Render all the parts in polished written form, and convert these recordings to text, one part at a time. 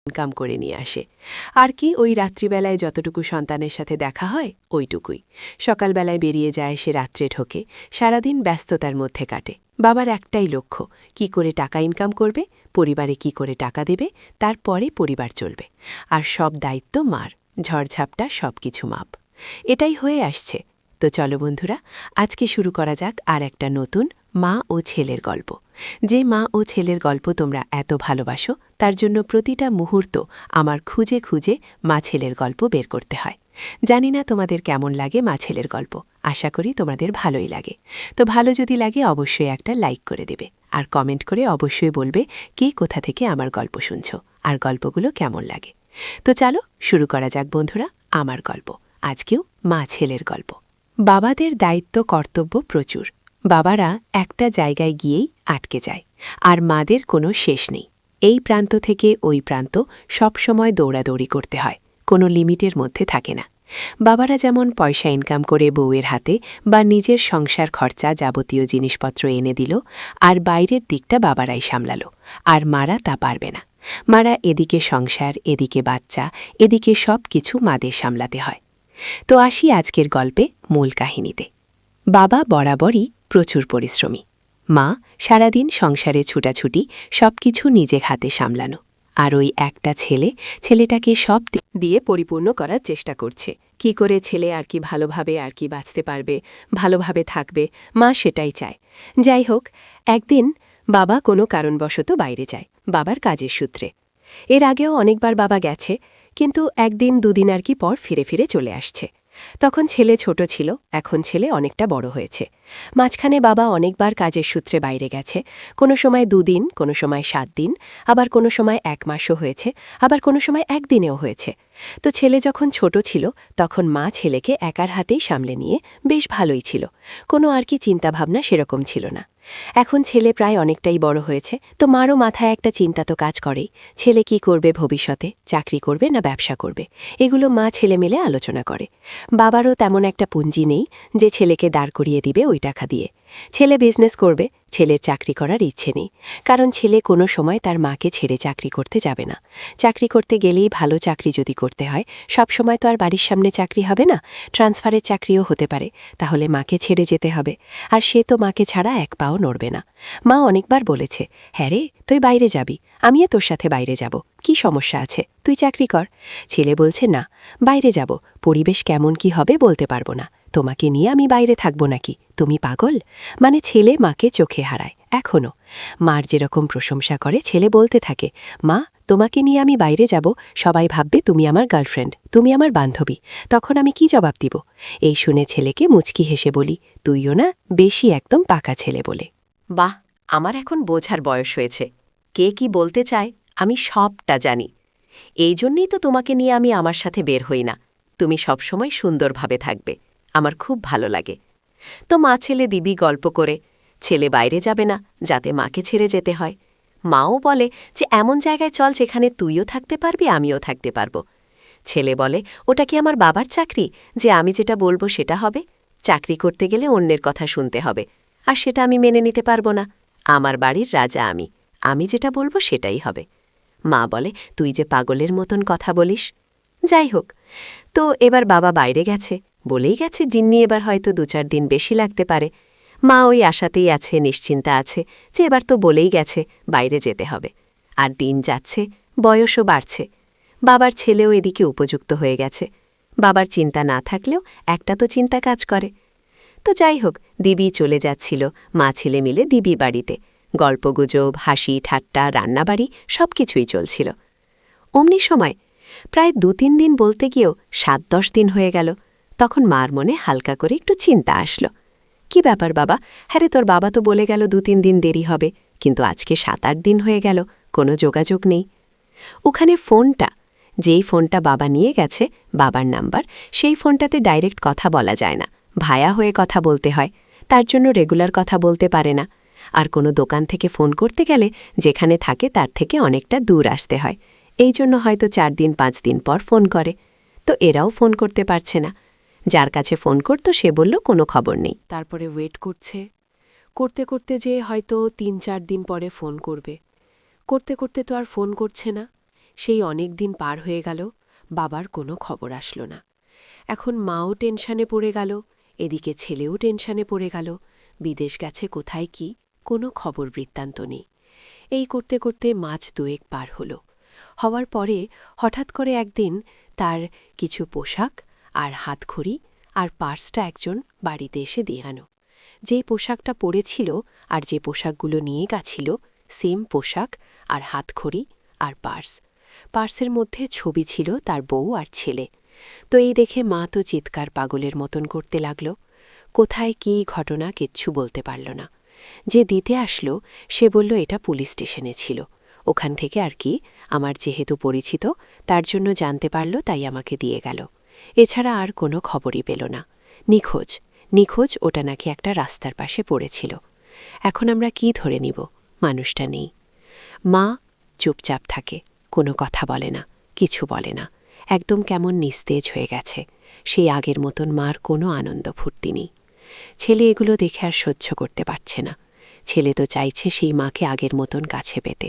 Income করে নিয়ে আসে। আর কি, ওই রাত্রিবেলায় যতটুকু সন্তানের সাথে দেখা হয় ওইটুকুই। সকালবেলায় বেরিয়ে যায়, সে রাত্রে ঢোকে, সারাদিন ব্যস্ততার মধ্যে কাটে। বাবার একটাই লক্ষ্য, কি করে টাকা ইনকাম করবে, পরিবারে কি করে টাকা দেবে, তারপরে পরিবার চলবে। আর সব দায়িত্ব মার, ঝড়ঝাপটা সব কিছু মাপ। এটাই হয়ে আসছে। তো চলো বন্ধুরা, আজকে শুরু করা যাক আর একটা নতুন মা ও ছেলের গল্প। যে মা ও ছেলের গল্প তোমরা এত ভালোবাসো, তার জন্য প্রতিটা মুহূর্ত আমার খুঁজে খুঁজে মা ছেলের গল্প বের করতে হয়। জানি না তোমাদের কেমন লাগে মা ছেলের গল্প, আশা করি তোমাদের ভালোই লাগে। তো ভালো যদি লাগে অবশ্যই একটা লাইক করে দেবে, আর কমেন্ট করে অবশ্যই বলবে কে কোথা থেকে আমার গল্প শুনছ, আর গল্পগুলো কেমন লাগে। তো চলো শুরু করা যাক বন্ধুরা আমার গল্প। আজকেও মা ছেলের গল্প। বাবাদের দায়িত্ব কর্তব্য প্রচুর। বাবারা একটা জায়গায় গিয়েই আটকে যায়, আর মাদের কোনো শেষ নেই। এই প্রান্ত থেকে ওই প্রান্ত সবসময় দৌড়াদৌড়ি করতে হয়, কোনো লিমিটের মধ্যে থাকে না। বাবারা যেমন পয়সা ইনকাম করে বউয়ের হাতে বা নিজের সংসার খরচা যাবতীয় জিনিসপত্র এনে দিল, আর বাইরের দিকটা বাবারাই সামলাল, আর মারা তা পারবে না। মারা এদিকে সংসার, এদিকে বাচ্চা, এদিকে সব কিছু মাদের সামলাতে হয়। তো আসি আজকের গল্পে মূল কাহিনীতে। বাবা বরাবরই প্রচুর পরিশ্রমী, মা সারাদিন সংসারে ছুটাছুটি, সবকিছু নিজে হাতে সামলানো। আর ওই একটা ছেলেটাকে সব দিয়ে পরিপূর্ণ করার চেষ্টা করছে। কি করে ছেলে আর কি ভালোভাবে আর কি বাঁচতে পারবে, ভালোভাবে থাকবে, মা সেটাই চায়। যাই হোক, একদিন বাবা কোনো কারণবশত বাইরে যায়, বাবার কাজের সূত্রে। এর আগেও অনেকবার বাবা গেছে, কিন্তু একদিন দুদিন আর কি পর ফিরে ফিরে চলে আসছে। তখন ছেলে ছোট ছিল, এখন ছেলে অনেকটা বড় হয়েছে। মাঝখানে বাবা অনেকবার কাজের সূত্রে বাইরে গেছে, কোনো সময় 2 দিন, কোনো সময় 7 দিন, আবার কোনো সময় 1 মাসও হয়েছে, আবার কোনো সময় 1 দিনেও হয়েছে। তো ছেলে যখন ছোট ছিল তখন মা ছেলেকে একার হাতেই সামলে নিয়ে বেশ ভালোই ছিল, কোনো আর কি চিন্তাভাবনা সেরকম ছিল না। এখন ছেলে প্রায় অনেকটাই বড় হয়েছে, তো মারও মাথায় একটা চিন্তা তো কাজ করেই, ছেলে কি করবে ভবিষ্যতে, চাকরি করবে না ব্যবসা করবে, এগুলো মা ছেলে মিলে আলোচনা করে। বাবারও তেমন একটা পুঁজি নেই যে ছেলেকে দাঁড় করিয়ে দিবে ওই টাকা দিয়ে। ছেলে বিজনেস করবে, ছেলের চাকরি করার ইচ্ছে নেই, কারণ ছেলে কোনো সময় তার মাকে ছেড়ে চাকরি করতে যাবে না। চাকরি করতে গেলেই ভালো চাকরি যদি করতে হয়, সব সময় তো আর বাড়ির সামনে চাকরি হবে না, ট্রান্সফারের চাকরিও হতে পারে, তাহলে মাকে ছেড়ে যেতে হবে। আর সে তো মাকে ছাড়া এক পাও নড়বে না। মা অনেকবার বলেছে, হ্যাঁ রে, তুই বাইরে যাবি, আমিও তোর সাথে বাইরে যাব, কি সমস্যা আছে, তুই চাকরি কর। ছেলে বলছে, না, বাইরে যাব, পরিবেশ কেমন কি হবে বলতে পারবো না, তোমাকে নিয়ে আমি বাইরে থাকবো নাকি, তুমি পাগল। মানে ছেলে মাকে চোখে হারায় এখনও। মার যেরকম প্রশংসা করে ছেলে বলতে থাকে, মা, তোমাকে নিয়ে আমি বাইরে যাব, সবাই ভাববে তুমি আমার গার্লফ্রেন্ড, তুমি আমার বান্ধবী, তখন আমি কি জবাব দিব। এই শুনে ছেলেকে মুচকি হেসে বলি, তুইও না বেশি একদম পাকা ছেলে বলে। বাহ, আমার এখন বোঝার বয়স হয়েছে, কে কি বলতে চায় আমি সবটা জানি। এই জন্যই তো তোমাকে নিয়ে আমি আমার সাথে বের হই না, তুমি সবসময় সুন্দরভাবে থাকবে, আমার খুব ভালো লাগে। তো মা ছেলে দিবি গল্প করে, ছেলে বাইরে যাবে না যাতে মাকে ছেড়ে যেতে হয়। মাও বলে যে এমন জায়গায় চল যেখানে তুইও থাকতে পারবি, আমিও থাকতে পারব। ছেলে বলে, ওটা কি আমার বাবার চাকরি যে আমি যেটা বলবো সেটা হবে? চাকরি করতে গেলে অন্যের কথা শুনতে হবে, আর সেটা আমি মেনে নিতে পারবো না। আমার বাড়ির রাজা আমি, আমি যেটা বলবো সেটাই হবে। মা বলে, তুই যে পাগলের মতন কথা বলিস। যাই হোক, তো এবার বাবা বাইরে গেছে, বলেই গেছে জিন্নি এবার হয়তো 2-4 দিন বেশি লাগতে পারে। মা ওই আশাতেই আছে, নিশ্চিন্তা আছে যে এবার তো বলেই গেছে বাইরে যেতে হবে। আর দিন যাচ্ছে, বয়সও বাড়ছে, বাবার ছেলেও এদিকে উপযুক্ত হয়ে গেছে। বাবার চিন্তা না থাকলেও একটা তো চিন্তা কাজ করে। তো যাই হোক, দিবি চলে যাচ্ছিল মা ছেলে মিলে দিবি বাড়িতে, গল্পগুজব, হাসি ঠাট্টা, রান্নাবাড়ি সব কিছুই চলছিল। অমনি সময় প্রায় 2-3 দিন বলতে গিয়েও 7-10 দিন হয়ে গেল। তখন মার মনে হালকা করে একটু চিন্তা আসলো। কি ব্যাপার বাবা, হ্যাঁ রে, তোর বাবা তো বলে গেল 2-3 দিন দেরি হবে, কিন্তু আজকে 7-8 দিন হয়ে গেল, কোনো যোগাযোগ নেই। ওখানে ফোনটা, যেই ফোনটা বাবা নিয়ে গেছে, বাবার নাম্বার, সেই ফোনটাতে ডাইরেক্ট কথা বলা যায় না, ভায়া হয়ে কথা বলতে হয়, তার জন্য রেগুলার কথা বলতে পারে না। আর কোনো দোকান থেকে ফোন করতে গেলে যেখানে থাকে তার থেকে অনেকটা দূর আসতে হয়, এই জন্য হয়তো 4 দিন 5 দিন পর ফোন করে। তো এরাও ফোন করতে পারছে না। যার কাছে ফোন করত সে বলল কোনো খবর নেই। তারপরে ওয়েট করছে, করতে করতে যে হয়তো 3-4 দিন পরে ফোন করবে, করতে করতে তো আর ফোন করছে না। সেই অনেক দিন পার হয়ে গেল, বাবার কোনো খবর আসলো না। এখন মাও টেনশনে পড়ে গেল, এদিকে ছেলেও টেনশনে পড়ে গেল। বিদেশ গেছে কোথায় কি, কোনো খবর বৃত্তান্ত নেই। এই করতে করতে মাস 2 পার হল। হওয়ার পরে হঠাৎ করে একদিন তার কিছু পোশাক আর হাতখড়ি আর পার্সটা একজন বাড়িতে এসে দিয়ে আনো। যে পোশাকটা পরেছিল আর যে পোশাকগুলো নিয়ে গেছিল, সেম পোশাক আর হাতখড়ি আর পার্সের মধ্যে ছবি ছিল তার বউ আর ছেলে। তো এই দেখে মা তো চিৎকার পাগলের মতন করতে লাগল। কোথায় কী ঘটনা কিচ্ছু বলতে পারল না। যে দিতে আসলো সে বলল এটা পুলিশ স্টেশনে ছিল, ওখান থেকে আর কি আমার যেহেতু পরিচিত তার জন্য জানতে পারল, তাই আমাকে দিয়ে গেল। এছাড়া আর কোনো খবরই পেল না। নিখোঁজ ওটা নাকি একটা রাস্তার পাশে পড়েছিল। এখন আমরা কি ধরে নিব? মানুষটা নেই। মা চুপচাপ থাকে, কোনো কথা বলে না, কিছু বলে না, একদম কেমন নিস্তেজ হয়ে গেছে। সেই আগের মতন মার কোনো আনন্দ ফুর্তি নেই। ছেলে এগুলো দেখে আর সহ্য করতে পারছে না। ছেলে তো চাইছে সেই মাকে আগের মতন কাছে পেতে।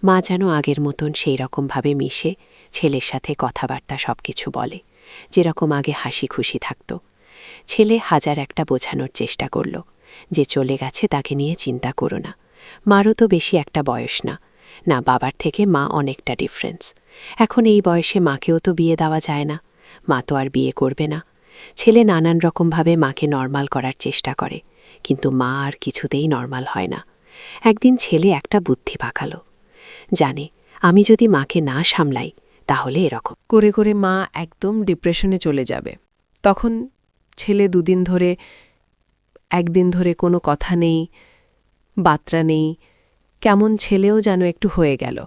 মা যেন আগের মতন সেই রকমভাবে মিশে ছেলের সাথে কথাবার্তা সব কিছু বলে, যেরকম আগে হাসি খুশি থাকত। ছেলে হাজার একটা বোঝানোর চেষ্টা করল যে চলে গেছে, তাকে নিয়ে চিন্তা করো না। মারও তো বেশি একটা বয়স না, না বাবার থেকে মা অনেকটা ডিফারেন্স। এখন এই বয়সে মাকেও তো বিয়ে দেওয়া যায় না, মা তো আর বিয়ে করবে না। ছেলে নানান রকমভাবে মাকে নর্মাল করার চেষ্টা করে, কিন্তু মা আর কিছুতেই নর্মাল হয় না। একদিন ছেলে একটা বুদ্ধি পাকালো, জানে আমি যদি মাকে না সামলাই তাহলে এরকম করে করে মা একদম ডিপ্রেশনে চলে যাবে। তখন ছেলে 2 দিন ধরে, একদিন ধরে কোনো কথা নেই, বার্তা নেই, কেমন ছেলেও যেন একটু হয়ে গেল।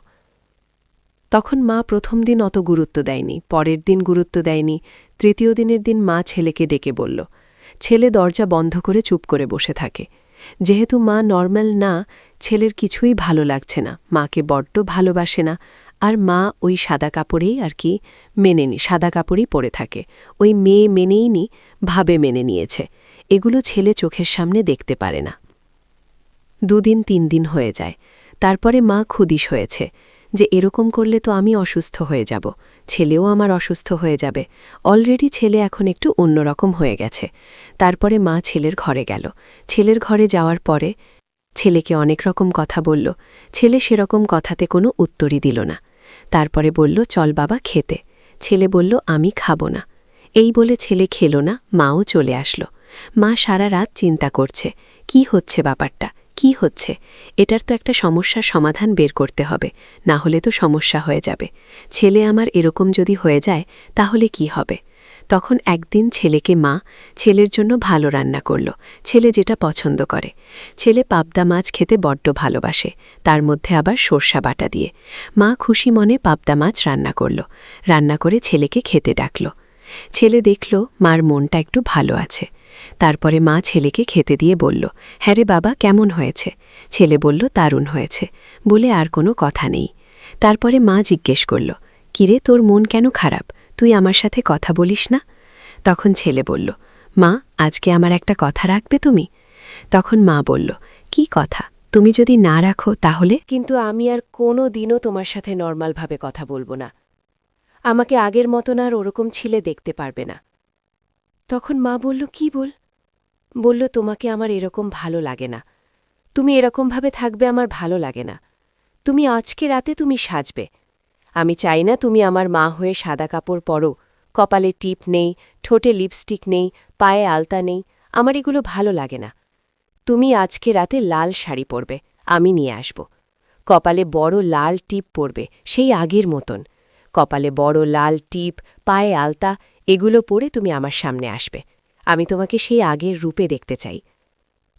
তখন মা প্রথম দিন অত গুরুত্ব দেয়নি, পরের দিন গুরুত্ব দেয়নি, তৃতীয় দিনের দিন মা ছেলেকে ডেকে বলল। ছেলে দরজা বন্ধ করে চুপ করে বসে থাকে। যেহেতু মা নর্মাল না, ছেলের কিছুই ভালো লাগছে না, মাকে বড্ড ভালোবাসে না। আর মা ওই সাদা কাপড়েই আর কি সাদা কাপড়ই পরে থাকে। ওই মেয়ে মেনেই নি, ভাবে মেনে নিয়েছে। এগুলো ছেলে চোখের সামনে দেখতে পারে না। 2 দিন 3 দিন হয়ে যায়। তারপরে মা খুদিশ হয়েছে যে এরকম করলে তো আমি অসুস্থ হয়ে যাব, ছেলেও আমার অসুস্থ হয়ে যাবে। অলরেডি ছেলে এখন একটু অন্যরকম হয়ে গেছে। তারপরে মা ছেলের ঘরে গেল। ছেলের ঘরে যাওয়ার পরে ছেলেকে অনেক রকম কথা বলল। ছেলে সেরকম কথাতে কোনো উত্তরই দিল না। তারপরে বলল, চল বাবা খেতে। ছেলে বলল, আমি খাবো না। এই বলে ছেলে খেল না, মাও চলে আসলো। মা সারা রাত চিন্তা করছে, কি হচ্ছে ব্যাপারটা, কি হচ্ছে? এটার তো একটা সমস্যার সমাধান বের করতে হবে, না হলে তো সমস্যা হয়ে যাবে। ছেলে আমার এরকম যদি হয়ে যায় তাহলে কি হবে? তখন একদিন ছেলেকে মা ছেলের জন্য ভালো রান্না করল, ছেলে যেটা পছন্দ করে। ছেলে পাবদা মাছ খেতে বড্ড ভালোবাসে, তার মধ্যে আবার সর্ষা বাটা দিয়ে। মা খুশি মনে পাবদা মাছ রান্না করল, রান্না করে ছেলেকে খেতে ডাকল। ছেলে দেখল মার মনটা একটু ভালো আছে। তারপরে মা ছেলেকে খেতে দিয়ে বলল, হ্যাঁ রে বাবা, কেমন হয়েছে? ছেলে বলল, দারুণ হয়েছে, বলে আর কোনো কথা নেই। তারপরে মা জিজ্ঞেস করল, কিরে তোর মন কেন খারাপ, তুই আমার সাথে কথা বলিস না? তখন ছেলে বলল, মা আজকে আমার একটা কথা রাখবে তুমি? তখন মা বলল, কি কথা? তুমি যদি না রাখো তাহলে? কিন্তু আমি আর কোনো দিনও তোমার সাথে নর্মালভাবে কথা বলবো না। আমাকে আগের মতন আর ওরকম ছিলে দেখতে পারবে না। তখন মা বলল, কি বলল, তোমাকে আমার এরকম ভালো লাগে না, তুমি এরকমভাবে থাকবে আমার ভালো লাগে না। তুমি আজকে রাতে তুমি সাজবে, আমি চাই না তুমি আমার মা হয়ে সাদা কাপড় পরো, কপালে টিপ নেই, ঠোঁটে লিপস্টিক নেই, পায়ে আলতা নেই, আমার এগুলো ভালো লাগে না। তুমি আজকে রাতে লাল শাড়ি পরবে, আমি নিয়ে আসব। কপালে বড় লাল টিপ পরবে, সেই আগের মতন। কপালে বড় লাল টিপ, পায়ে আলতা, এগুলো পরে তুমি আমার সামনে আসবে। আমি তোমাকে সেই আগের রূপে দেখতে চাই।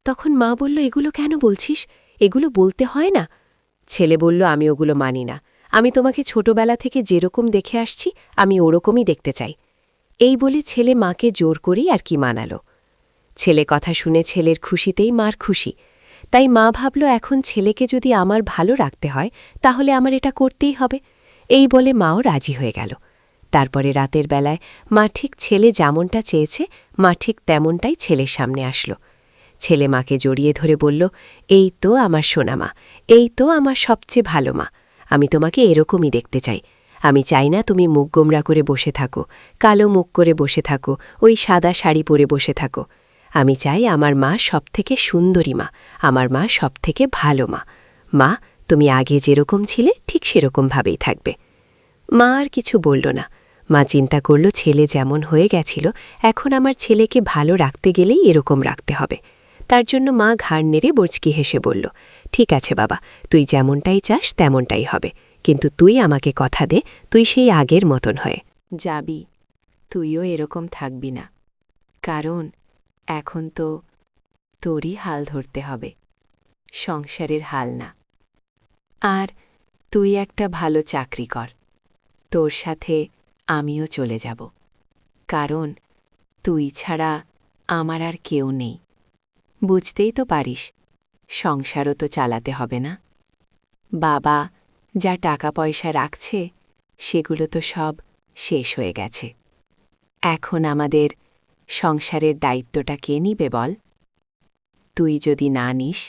তখন মা বলল, এগুলো কেন বলছিস? এগুলো বলতে হয় না। ছেলে বলল, আমি ওগুলো মানি না। আমি তোমাকে ছোটবেলা থেকে যেরকম দেখে আসছি আমি ওরকমই দেখতে চাই। এই বলে ছেলে মাকে জোর করেই আর কি মানালো। ছেলে কথা শুনে ছেলের খুশিতেই মার খুশি। তাই মা ভাবল, এখন ছেলেকে যদি আমার ভালো রাখতে হয় তাহলে আমার এটা করতেই হবে। এই বলে মাও রাজি হয়ে গেল। তারপরে রাতের বেলায় মা ঠিক ছেলে যেমনটা চেয়েছে মা ঠিক তেমনটাই ছেলের সামনে আসলো। ছেলে মাকে জড়িয়ে ধরে বলল, এই তো আমার সোনা মা, এই তো আমার সবচেয়ে ভালো মা, আমি তোমাকে এরকমই দেখতে চাই। আমি চাই না তুমি মুখ গোমরা করে বসে থাকো, কালো মুখ করে বসে থাকো, ওই সাদা শাড়ি পরে বসে থাকো। আমি চাই আমার মা সবথেকে সুন্দরী মা, আমার মা সবথেকে ভালো মা। মা, তুমি আগে যেরকম ছিলে ঠিক সেরকমভাবেই থাকবে। মা আর কিছু বলল না। মা চিন্তা করল ছেলে যেমন হয়ে গেছিল, এখন আমার ছেলেকে ভালো রাখতে গেলেই এরকম রাখতে হবে। তার জন্য মা ঘাড় নেড়ে বচকি হেসে বলল, ঠিক আছে বাবা, তুই যেমনটাই চাস তেমনটাই হবে, কিন্তু তুই আমাকে কথা দে তুই সেই আগের মতন হয়ে যাবি, তুইও এরকম থাকবি না, কারণ এখন তো তোরই হাল ধরতে হবে, সংসারের হাল না। আর তুই একটা ভালো চাকরি কর, তোর সাথে আমিও চলে যাব, কারণ তুই ছাড়া আমার আর কেউ নেই। বুঝতেই তো পারিস, সংসারও তো চালাতে হবে না। বাবা যা টাকা পয়সা রাখছে সেগুলো তো সব শেষ হয়ে গেছে। এখন আমাদের সংসারের দায়িত্বটা কে নিবে বল? তুই যদি না নিস।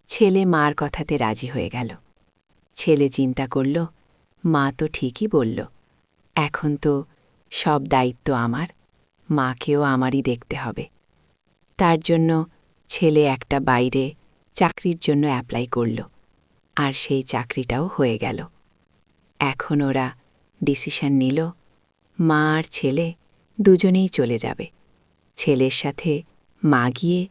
ছেলে মার কথাতে রাজি হয়ে গেল। ছেলে চিন্তা করল, মা তো ঠিকই বলল, এখন তো সব দায়িত্ব আমার, মাকেও আমারই দেখতে হবে। তার জন্য ছেলে একটা বাইরে চাকরির জন্য অ্যাপ্লাই করল, আর সেই চাকরিটাও হয়ে গেল। এখন ওরা ডিসিশন নিল, মা আর ছেলে দুজনেই চলে যাবে। ছেলের সাথে মা গিয়ে